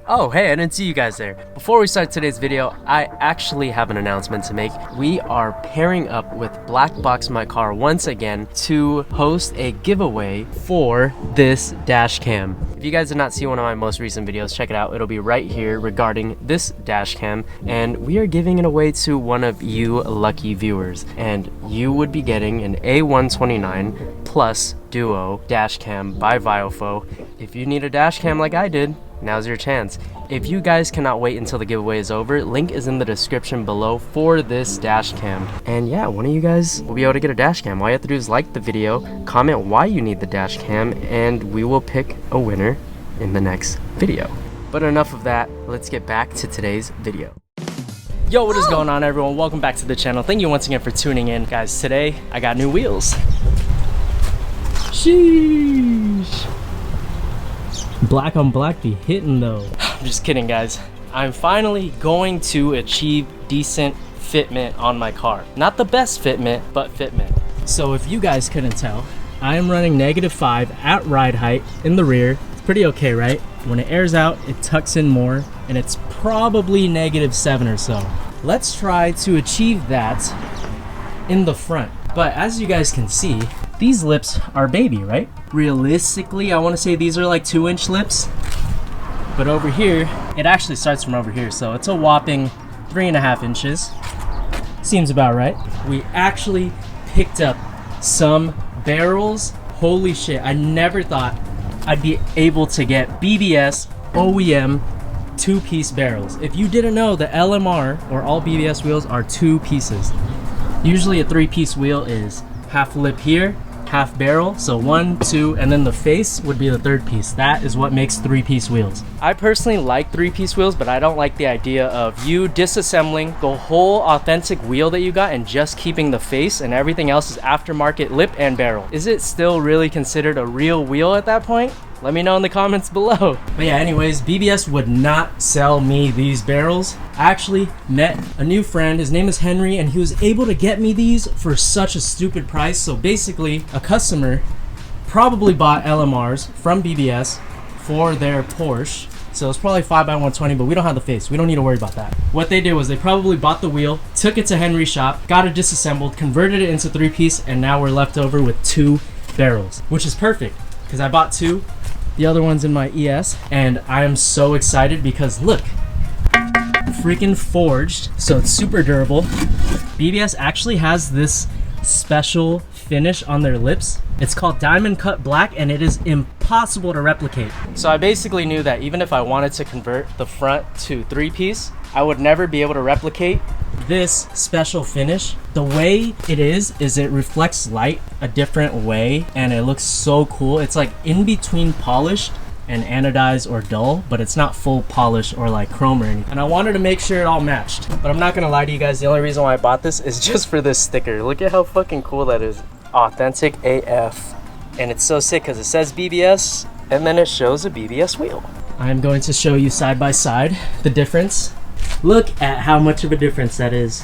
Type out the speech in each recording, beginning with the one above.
Oh, hey, I didn't see you guys there. Before we start today's video, I actually have an announcement to make. We are pairing up with Black Box My Car once again to host a giveaway for this dash cam. If you guys did not see one of my most recent videos, check it out. It'll be right here regarding this dash cam, and we are giving it away to one of you lucky viewers, and you would be getting an A129 Plus Duo dash cam by VIOFO. If you need a dash cam like I did, now's your chance. If you guys cannot wait until the giveaway is over, link is in the description below for this dash cam. And yeah, one of you guys will be able to get a dash cam. All you have to do is like the video, comment why you need the dash cam, and we will pick a winner in the next video. But enough of that, let's get back to today's video. Yo, what is going on, everyone? Welcome back to the channel. Thank you once again for tuning in. Guys, today I got new wheels. Sheesh. Black on black be hitting though. I'm just kidding, guys. I'm finally going to achieve decent fitment on my car. Not the best fitment, but fitment. So if you guys couldn't tell, I am running -5 at ride height in the rear. It's pretty okay, right? When it airs out, it tucks in more, and it's probably -7 or so. Let's try to achieve that in the front. But as you guys can see, these lips are baby, right? Realistically, I want to say these are like 2-inch lips. But over here, it actually starts from over here, so it's a whopping 3.5 inches. Seems about right. We actually picked up some barrels. Holy shit, I never thought I'd be able to get BBS OEM 2-piece barrels. If you didn't know, the LMR or all BBS wheels are 2 pieces. Usually a 3-piece wheel is half lip here, half barrel, so 1, 2, and then the face would be the 3rd piece. That is what makes 3-piece wheels. I personally like 3-piece wheels, but I don't like the idea of you disassembling the whole authentic wheel that you got and just keeping the face and everything else is aftermarket lip and barrel. Is it still really considered a real wheel at that point? Let me know in the comments below. But yeah, anyways, BBS would not sell me these barrels. I actually met a new friend, his name is Henry, and he was able to get me these for such a stupid price. So basically, a customer probably bought LMRs from BBS for their Porsche. So it's probably 5x120, but we don't have the face. We don't need to worry about that. What they did was they probably bought the wheel, took it to Henry's shop, got it disassembled, converted it into 3-piece, and now we're left over with 2 barrels, which is perfect because I bought 2. The other one's in my ES, and I am so excited because look, freaking forged, so it's super durable. BBS actually has this special finish on their lips. It's called diamond cut black, and it is impossible to replicate. So I basically knew that even if I wanted to convert the front to 3-piece, I would never be able to replicate this special finish. The way it is it reflects light a different way, and it looks so cool. It's like in between polished and anodized or dull, but it's not full polish or like chrome or anything. And I wanted to make sure it all matched. But I'm not gonna lie to you guys, the only reason why I bought this is just for this sticker. Look at how fucking cool that is. Authentic AF. And it's so sick because it says BBS and then it shows a BBS wheel. I'm going to show you side by side the difference. Look at how much of a difference that is.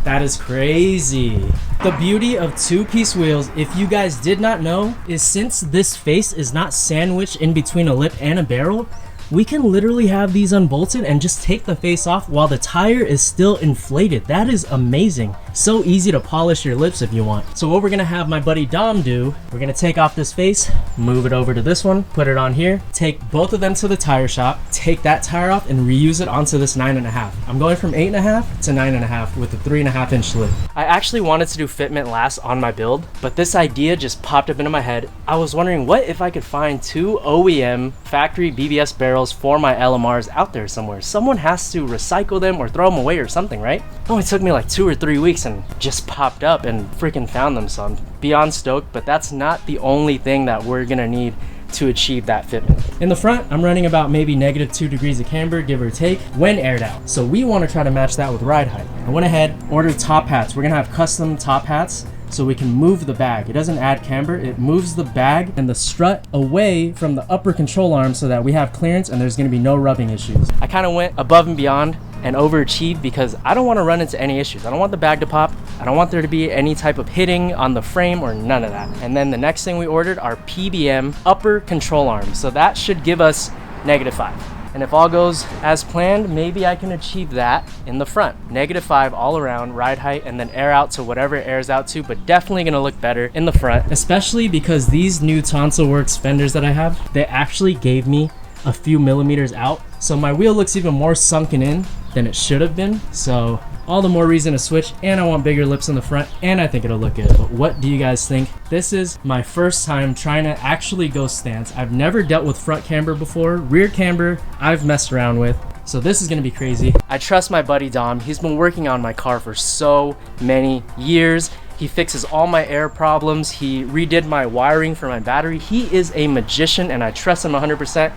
That is crazy. The beauty of 2-piece wheels, if you guys did not know, is since this face is not sandwiched in between a lip and a barrel, we can literally have these unbolted and just take the face off while the tire is still inflated. That is amazing. So easy to polish your lips if you want. So what we're gonna have my buddy Dom do, we're gonna take off this face, move it over to this one, put it on here, take both of them to the tire shop, take that tire off and reuse it onto this 9.5. I'm going from 8.5 to 9.5 with a 3.5-inch lip. I actually wanted to do fitment last on my build, but this idea just popped up into my head. I was wondering what if I could find 2 OEM factory BBS barrels for my LMRs out there somewhere. Someone has to recycle them or throw them away or something, right? It only took me like 2 or 3 weeks and just popped up and freaking found them, so I'm beyond stoked. But that's not the only thing that we're gonna need to achieve that fitment. In the front, I'm running about maybe -2 degrees of camber, give or take, when aired out. So we want to try to match that with ride height. I went ahead, ordered top hats. We're gonna have custom top hats so we can move the bag. It doesn't add camber, it moves the bag and the strut away from the upper control arm so that we have clearance and there's gonna be no rubbing issues. I kind of went above and beyond and overachieved because I don't want to run into any issues. I don't want the bag to pop. I don't want there to be any type of hitting on the frame or none of that. And then the next thing we ordered are PBM upper control arms. So that should give us -5. And if all goes as planned, maybe I can achieve that in the front. -5 all around, ride height, and then air out to whatever it airs out to, but definitely gonna look better in the front, especially because these new Tonsil Works fenders that I have, they actually gave me a few millimeters out. So my wheel looks even more sunken in than it should have been. So all the more reason to switch, and I want bigger lips in the front, and I think it'll look good. But what do you guys think? This is my first time trying to actually go stance. I've never dealt with front camber before. Rear camber, I've messed around with. So this is gonna be crazy. I trust my buddy Dom. He's been working on my car for so many years. He fixes all my air problems. He redid my wiring for my battery. He is a magician and I trust him 100%.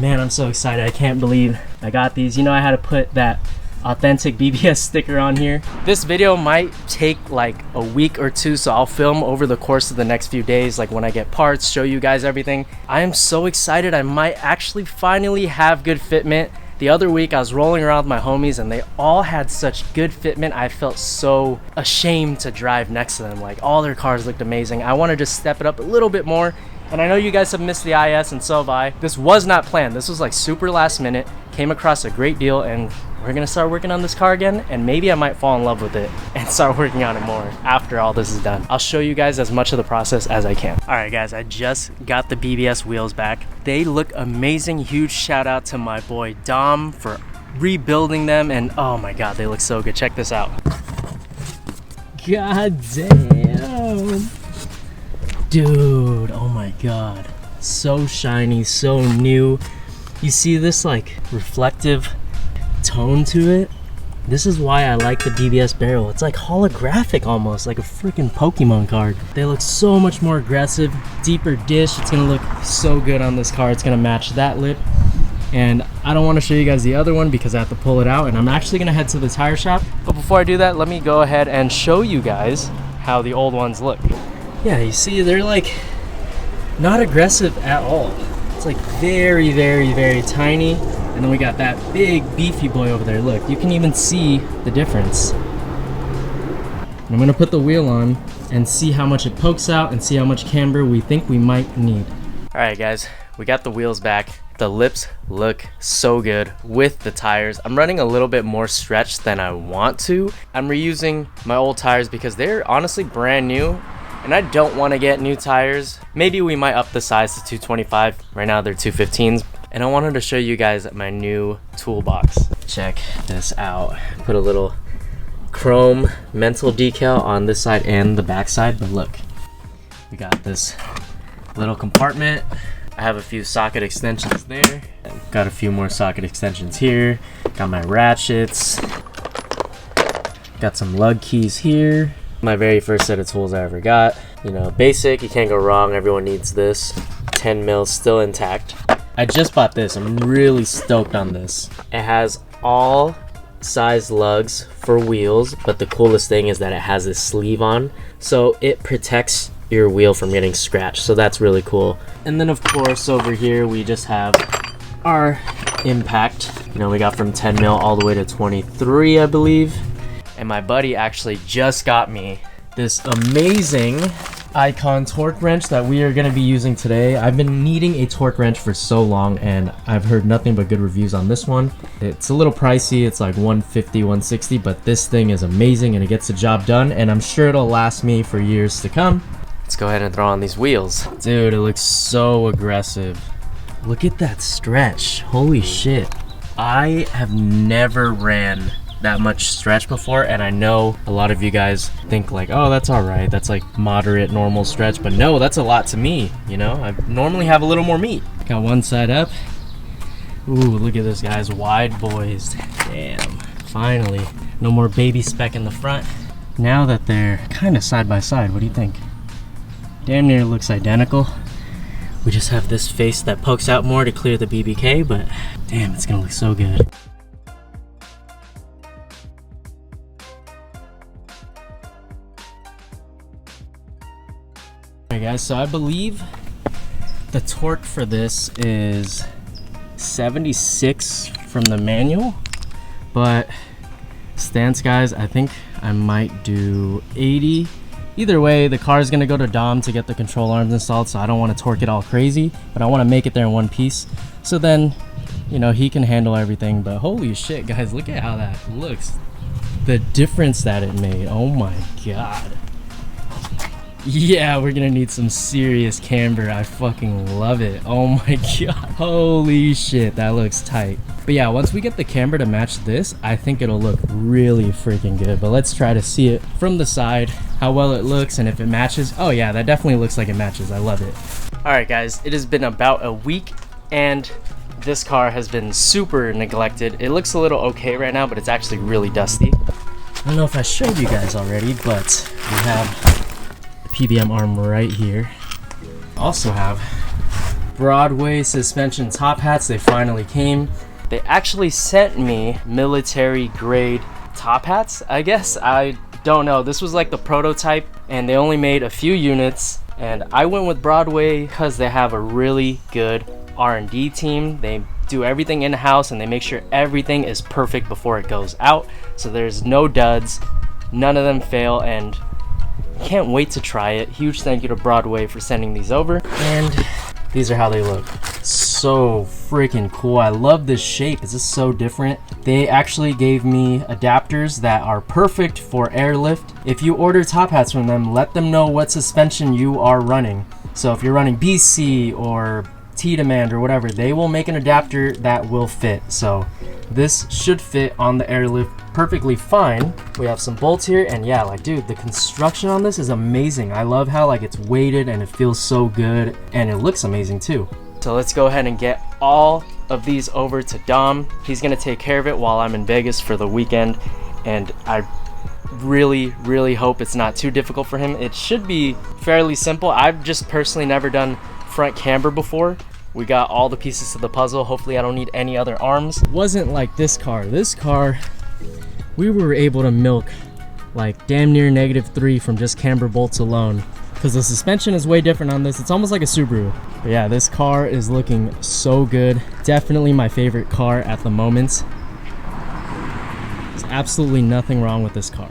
Man, I'm so excited. I can't believe I got these. You know, I had to put that authentic BBS sticker on here. This video might take like a week or two, so I'll film over the course of the next few days, like when I get parts, show you guys everything. I am so excited. I might actually finally have good fitment. The other week I was rolling around with my homies and they all had such good fitment. I felt so ashamed to drive next to them. Like all their cars looked amazing. I want to just step it up a little bit more. And I know you guys have missed the IS and so have I. This was not planned. This was like super last minute. Came across a great deal and we're gonna start working on this car again, and maybe I might fall in love with it and start working on it more after all this is done. I'll show you guys as much of the process as I can. All right guys, I just got the BBS wheels back. They look amazing. Huge shout out to my boy Dom for rebuilding them, and oh my god, they look so good. Check this out. God damn. Dude, oh my god. So shiny, so new. You see this like reflective tone to it? This is why I like the BBS barrel. It's like holographic almost, like a freaking Pokemon card. They look so much more aggressive, deeper dish. It's gonna look so good on this car. It's gonna match that lip. And I don't want to show you guys the other one because I have to pull it out, and I'm actually gonna head to the tire shop. But before I do that, let me go ahead and show you guys how the old ones look. Yeah, you see, they're like not aggressive at all. It's like very, very, very tiny. And then we got that big beefy boy over there. Look, you can even see the difference. And I'm gonna put the wheel on and see how much it pokes out and see how much camber we think we might need. All right guys, we got the wheels back. The lips look so good with the tires. I'm running a little bit more stretch than I want to. I'm reusing my old tires because they're honestly brand new and I don't want to get new tires. Maybe we might up the size to 225. Right now they're 215s. And I wanted to show you guys my new toolbox. Check this out. Put a little chrome mental decal on this side and the back side, but look, we got this little compartment. I have a few socket extensions there. Got a few more socket extensions here. Got my ratchets. Got some lug keys here. My very first set of tools I ever got. You know, basic, you can't go wrong. Everyone needs this. 10 mil still intact. I just bought this. I'm really stoked on this. It has all size lugs for wheels, but the coolest thing is that it has this sleeve on, so it protects your wheel from getting scratched, so that's really cool. And then of course over here we just have our impact. You know, we got from 10 mil all the way to 23, I believe. And my buddy actually just got me this amazing Icon torque wrench that we are going to be using today. I've been needing a torque wrench for so long and I've heard nothing but good reviews on this one. It's a little pricey, it's like $150, $160, but this thing is amazing and it gets the job done, and I'm sure it'll last me for years to come. Let's go ahead and throw on these wheels. Dude, it looks so aggressive. Look at that stretch, holy shit. I have never ran that much stretch before, and I know a lot of you guys think like, oh, that's all right, that's like moderate normal stretch, but no, that's a lot to me. You know, I normally have a little more meat. Got one side up. Ooh, look at this, guys, wide boys. Damn, finally, no more baby speck in the front. Now that they're kind of side by side, what do you think? Damn near looks identical. We just have this face that pokes out more to clear the BBK, but damn, it's gonna look so good. Alright guys, so I believe the torque for this is 76 from the manual, but stance guys, I think I might do 80. Either way, the car is going to go to Dom to get the control arms installed, so I don't want to torque it all crazy, but I want to make it there in one piece. So then you know, he can handle everything. But holy shit, guys, look at how that looks. The difference that it made. Oh my god. Yeah, we're gonna need some serious camber. I fucking love it. Oh my god. Holy shit, that looks tight. But yeah, once we get the camber to match this, I think it'll look really freaking good. But let's try to see it from the side, how well it looks, and if it matches. Oh yeah, that definitely looks like it matches. I love it. All right, guys, it has been about a week, and this car has been super neglected. It looks a little okay right now, but it's actually really dusty. I don't know if I showed you guys already, but we have PBM arm right here. Also have Broadway suspension top hats. They finally came. They actually sent me military grade top hats, I guess. I don't know. This was like the prototype, and they only made a few units, and I went with Broadway because they have a really good R&D team. They do everything in-house, and they make sure everything is perfect before it goes out, so there's no duds, none of them fail, and can't wait to try it. Huge thank you to Broadway for sending these over. And these are how they look. So freaking cool. I love this shape. It's just so different. They actually gave me adapters that are perfect for airlift. If you order top hats from them, let them know what suspension you are running. So if you're running BC or T-Demand or whatever, they will make an adapter that will fit. So this should fit on the airlift perfectly fine. We have some bolts here, and yeah, like dude, the construction on this is amazing. I love how like it's weighted and it feels so good, and it looks amazing too. So let's go ahead and get all of these over to Dom. He's gonna take care of it while I'm in Vegas for the weekend, and I really hope it's not too difficult for him. It should be fairly simple. I've just personally never done front camber before. We got all the pieces to the puzzle. Hopefully I don't need any other arms. Wasn't like this car. This car, we were able to milk like damn near -3 from just camber bolts alone, because the suspension is way different on this. It's almost like a Subaru. But yeah, this car is looking so good. Definitely my favorite car at the moment. There's absolutely nothing wrong with this car.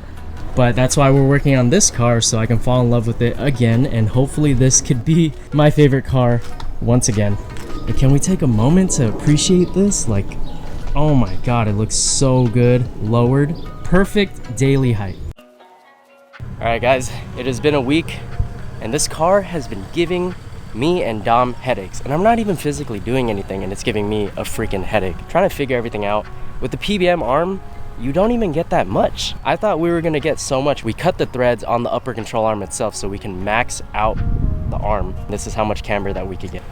But that's why we're working on this car, so I can fall in love with it again, and hopefully this could be my favorite car once again. But can we take a moment to appreciate this? Like, oh my god, it looks so good. Lowered, perfect daily height. All right guys, it has been a week, and this car has been giving me and Dom headaches, and I'm not even physically doing anything, and it's giving me a freaking headache. Trying to figure everything out. With the PBM arm, you don't even get that much. I thought we were gonna get so much. We cut the threads on the upper control arm itself so we can max out the arm. This is how much camber that we could get.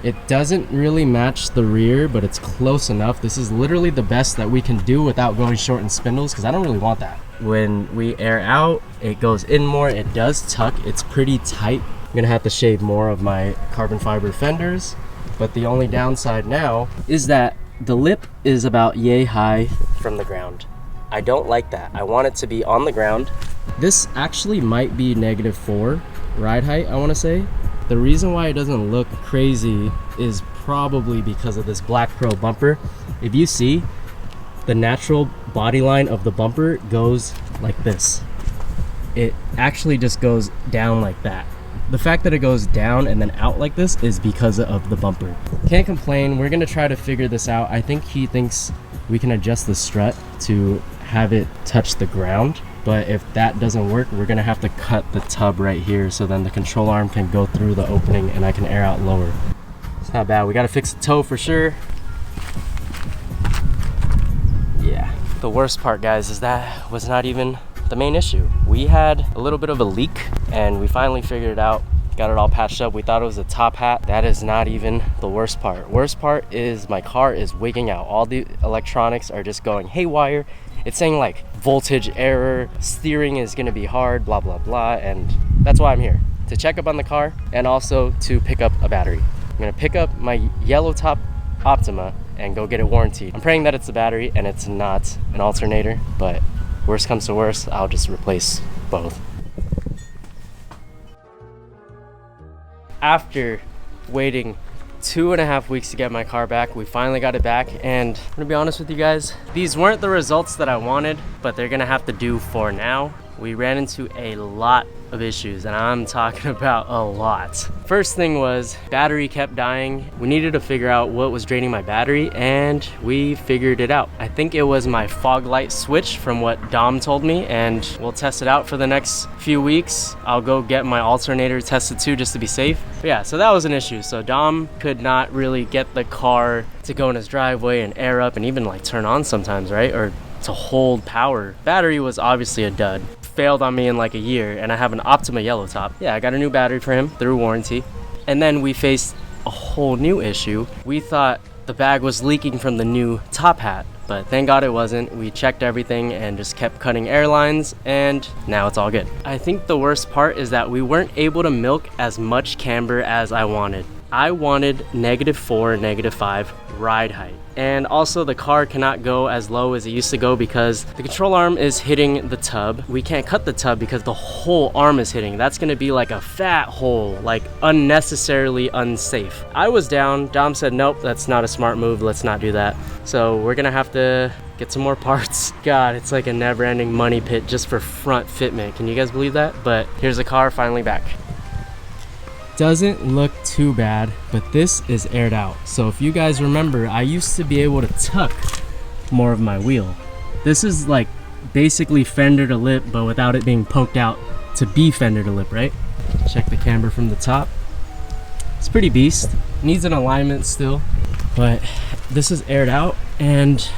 It doesn't really match the rear, but it's close enough. This is literally the best that we can do without going short in spindles, because I don't really want that. When we air out, it goes in more. It does tuck. It's pretty tight. I'm gonna have to shave more of my carbon fiber fenders, but the only downside now is that the lip is about yay high from the ground. I don't like that. I want it to be on the ground. This actually might be -4 ride height, I wanna say. The reason why it doesn't look crazy is probably because of this Black Pro bumper. If you see, the natural body line of the bumper goes like this. It actually just goes down like that. The fact that it goes down and then out like this is because of the bumper. Can't complain. We're gonna try to figure this out. I think he thinks we can adjust the strut to have it touch the ground, but if that doesn't work, we're gonna have to cut the tub right here so then the control arm can go through the opening and I can air out lower. It's not bad. We gotta fix the toe for sure. Yeah. The worst part, guys, is that was not even the main issue. We had a little bit of a leak and we finally figured it out, got it all patched up. We thought it was a top hat. That is not even the worst part. Worst part is my car is wigging out. All the electronics are just going haywire. It's saying like voltage error, steering is gonna be hard, blah, blah, blah. And that's why I'm here, to check up on the car and also to pick up a battery. I'm gonna pick up my yellow top Optima and go get it warranted. I'm praying that it's the battery and it's not an alternator, but worst comes to worst, I'll just replace both. After waiting 2.5 weeks to get my car back, we finally got it back, and I'm gonna be honest with you guys, these weren't the results that I wanted, but they're gonna have to do for now. we ran into a lot of issues, and I'm talking about a lot. First thing was battery kept dying. We needed to figure out what was draining my battery, and we figured it out. I think it was my fog light switch from what Dom told me, and we'll test it out for the next few weeks. I'll go get my alternator tested too, just to be safe. But yeah, so that was an issue. So Dom could not really get the car to go in his driveway and air up and even like turn on sometimes, right? Or to hold power. Battery was obviously a dud. Failed on me in like a year, and I have an Optima yellow top. Yeah, I got a new battery for him through warranty. And then we faced a whole new issue. We thought the bag was leaking from the new top hat, but thank God it wasn't. We checked everything and just kept cutting airlines, and now it's all good. I think the worst part is that we weren't able to milk as much camber as I wanted. I wanted -4, -5 ride height. And also the car cannot go as low as it used to go because the control arm is hitting the tub. We can't cut the tub because the whole arm is hitting. That's gonna be like a fat hole, like unnecessarily unsafe. I was down, Dom said, nope, that's not a smart move, let's not do that. So we're gonna have to get some more parts. God, it's like a never-ending money pit just for front fitment. Can you guys believe that? But here's the car finally back. Doesn't look too bad, but this is aired out. So if you guys remember, I used to be able to tuck more of my wheel. This is like basically fender to lip, but without it being poked out to be fender to lip, right? Check the camber from the top. It's pretty beast. Needs an alignment still, but this is aired out, and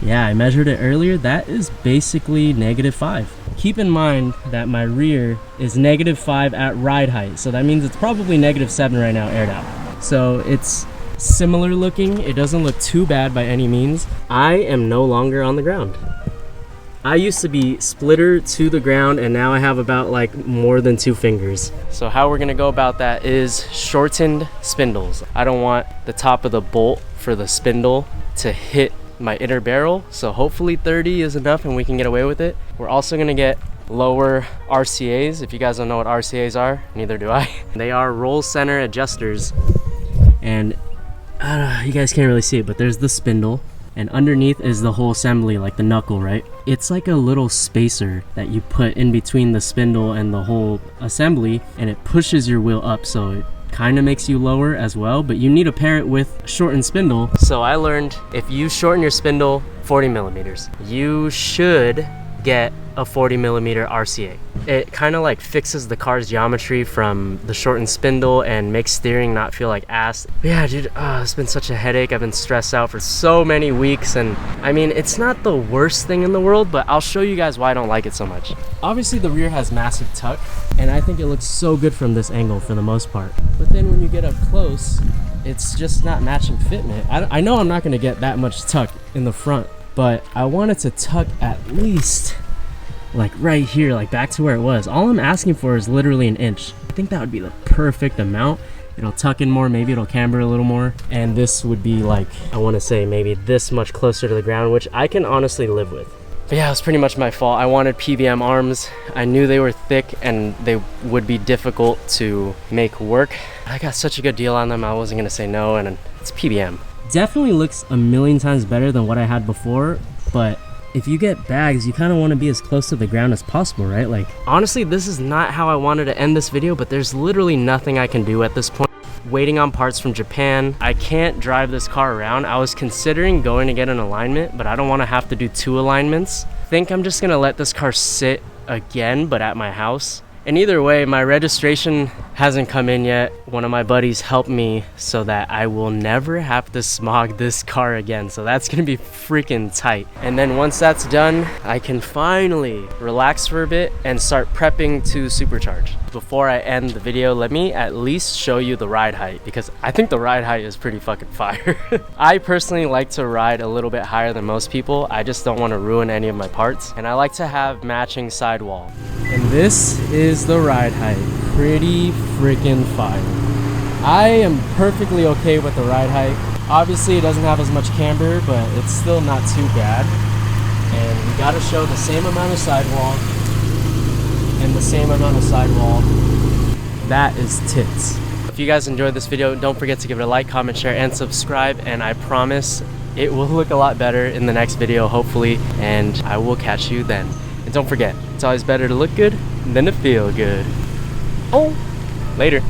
yeah, I measured it earlier. That is basically -5. Keep in mind that my rear is -5 at ride height, so that means it's probably -7 right now aired out. So it's similar looking. It doesn't look too bad by any means. I am no longer on the ground. I used to be splitter to the ground, and now I have about like more than 2 fingers. So how we're gonna go about that is shortened spindles. I don't want the top of the bolt for the spindle to hit my inner barrel, so hopefully 30 is enough and we can get away with it. We're also gonna get lower RCAs. If you guys don't know what RCAs are, neither do I. They are roll center adjusters, and you guys can't really see it, but there's the spindle, and underneath is the whole assembly, like the knuckle, right? It's like a little spacer that you put in between the spindle and the whole assembly, and it pushes your wheel up, so it kind of makes you lower as well, but you need to pair it with shortened spindle. So I learned if you shorten your spindle 40 millimeters, you should get a 40 millimeter RCA. It kind of like fixes the car's geometry from the shortened spindle and makes steering not feel like ass. But yeah, dude, it's been such a headache. I've been stressed out for so many weeks, and I mean, it's not the worst thing in the world, but I'll show you guys why I don't like it so much. Obviously the rear has massive tuck, and I think it looks so good from this angle for the most part. But then when you get up close, it's just not matching fitment. I know I'm not gonna get that much tuck in the front, but I wanted to tuck at least like right here, like back to where it was. All I'm asking for is literally an inch. I think that would be the perfect amount. It'll tuck in more, maybe it'll camber a little more, and this would be like, I want to say maybe this much closer to the ground, which I can honestly live with. But yeah, it was pretty much my fault. I wanted PBM arms. I knew they were thick and they would be difficult to make work. I got such a good deal on them, I wasn't gonna say no, and it's PBM. Definitely looks a million times better than what I had before, but if you get bags, you kind of want to be as close to the ground as possible, right? Like, honestly, this is not how I wanted to end this video, but there's literally nothing I can do at this point. Waiting on parts from Japan. I can't drive this car around. I was considering going to get an alignment, but I don't want to have to do 2 alignments. I think I'm just gonna let this car sit again, but at my house. And either way, my registration hasn't come in yet. One of my buddies helped me so that I will never have to smog this car again. So that's gonna be freaking tight. And then once that's done, I can finally relax for a bit and start prepping to supercharge. Before I end the video, let me at least show you the ride height, because I think the ride height is pretty fucking fire. I personally like to ride a little bit higher than most people. I just don't want to ruin any of my parts. And I like to have matching sidewall. And this is the ride height. Pretty freaking fire. I am perfectly okay with the ride height. Obviously it doesn't have as much camber, but it's still not too bad. And we gotta show the same amount of sidewall and the same amount of sidewall. That is tits. If you guys enjoyed this video, don't forget to give it a like, comment, share, and subscribe, and I promise it will look a lot better in the next video, hopefully, and I will catch you then. don't forget, it's always better to look good than to feel good. Oh, later.